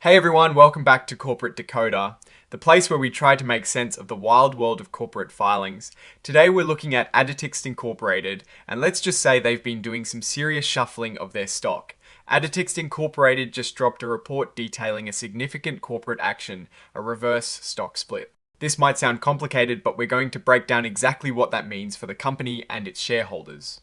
Hey everyone, welcome back to Corporate Decoder, the place where we try to make sense of the wild world of corporate filings. Today we're looking at Aditxt Incorporated, and let's just say they've been doing some serious shuffling of their stock. Aditxt Incorporated just dropped a report detailing a significant corporate action, a reverse stock split. This might sound complicated, but we're going to break down exactly what that means for the company and its shareholders.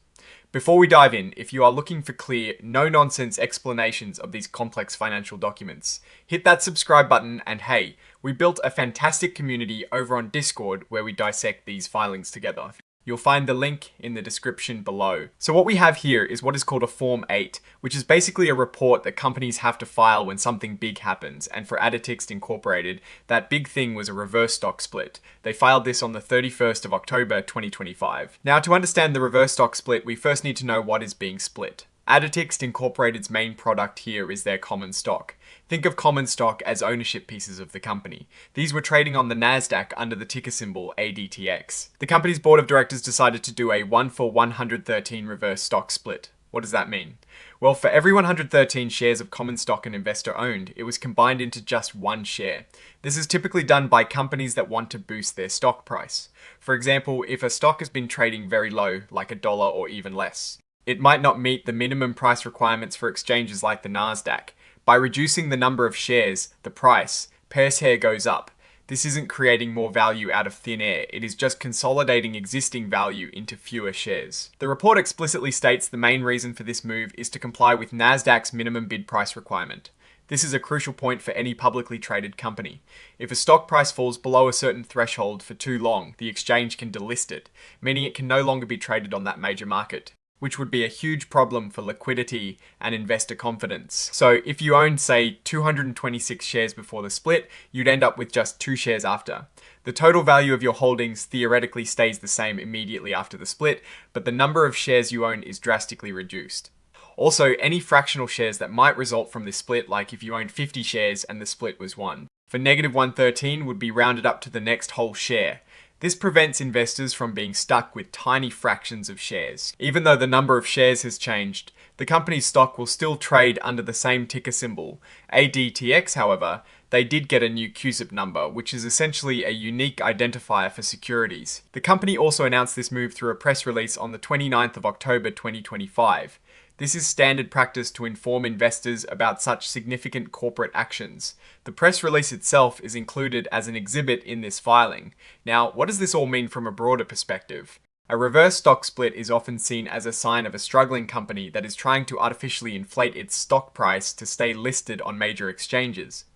Before we dive in, if you are looking for clear, no-nonsense explanations of these complex financial documents, hit that subscribe button and hey, we built a fantastic community over on Discord where we dissect these filings together. You'll find the link in the description below. So what we have here is what is called a Form 8, which is basically a report that companies have to file when something big happens. And for Aditxt Incorporated, that big thing was a reverse stock split. They filed this on the 31st of October 2025. Now, to understand the reverse stock split, we first need to know what is being split. Aditxt Incorporated's main product here is their common stock. Think of common stock as ownership pieces of the company. These were trading on the Nasdaq under the ticker symbol ADTX. The company's board of directors decided to do a 1-for-113 reverse stock split. What does that mean? Well, for every 113 shares of common stock an investor owned, it was combined into just one share. This is typically done by companies that want to boost their stock price. For example, if a stock has been trading very low, like $1 or even less, it might not meet the minimum price requirements for exchanges like the Nasdaq. By reducing the number of shares, the price per share goes up. This isn't creating more value out of thin air, it is just consolidating existing value into fewer shares. The report explicitly states the main reason for this move is to comply with Nasdaq's minimum bid price requirement. This is a crucial point for any publicly traded company. If a stock price falls below a certain threshold for too long, the exchange can delist it, meaning it can no longer be traded on that major market, which would be a huge problem for liquidity and investor confidence. So if you owned, say, 226 shares before the split, you'd end up with just 2 shares after. The total value of your holdings theoretically stays the same immediately after the split, but the number of shares you own is drastically reduced. Also, any fractional shares that might result from this split, like if you owned 50 shares and the split was 1, for -113 would be rounded up to the next whole share. This prevents investors from being stuck with tiny fractions of shares. Even though the number of shares has changed, the company's stock will still trade under the same ticker symbol. ADTX, however, they did get a new CUSIP number, which is essentially a unique identifier for securities. The company also announced this move through a press release on the 29th of October 2025. This is standard practice to inform investors about such significant corporate actions. The press release itself is included as an exhibit in this filing. Now, what does this all mean from a broader perspective? A reverse stock split is often seen as a sign of a struggling company that is trying to artificially inflate its stock price to stay listed on major exchanges.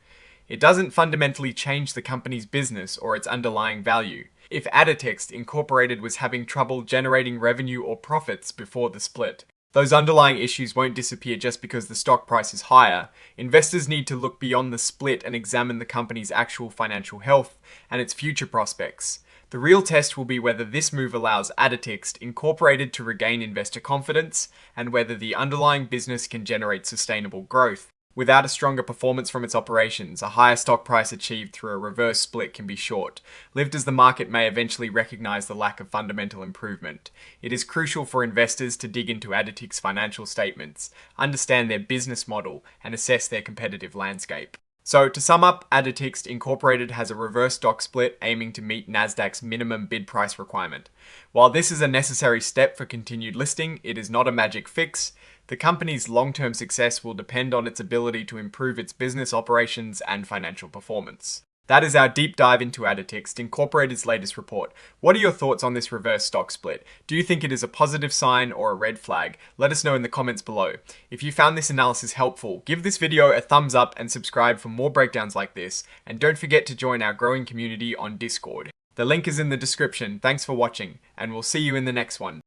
It doesn't fundamentally change the company's business or its underlying value. If Aditxt Incorporated was having trouble generating revenue or profits before the split, those underlying issues won't disappear just because the stock price is higher. Investors need to look beyond the split and examine the company's actual financial health and its future prospects. The real test will be whether this move allows Aditxt Incorporated to regain investor confidence and whether the underlying business can generate sustainable growth. Without a stronger performance from its operations, a higher stock price achieved through a reverse split can be short, lived as the market may eventually recognize the lack of fundamental improvement. It is crucial for investors to dig into Aditxt's financial statements, understand their business model, and assess their competitive landscape. So to sum up, Aditxt Incorporated has a reverse stock split aiming to meet Nasdaq's minimum bid price requirement. While this is a necessary step for continued listing, it is not a magic fix. The company's long-term success will depend on its ability to improve its business operations and financial performance. That is our deep dive into Aditxt Incorporated's latest report. What are your thoughts on this reverse stock split? Do you think it is a positive sign or a red flag? Let us know in the comments below. If you found this analysis helpful, give this video a thumbs up and subscribe for more breakdowns like this. And don't forget to join our growing community on Discord. The link is in the description. Thanks for watching, and we'll see you in the next one.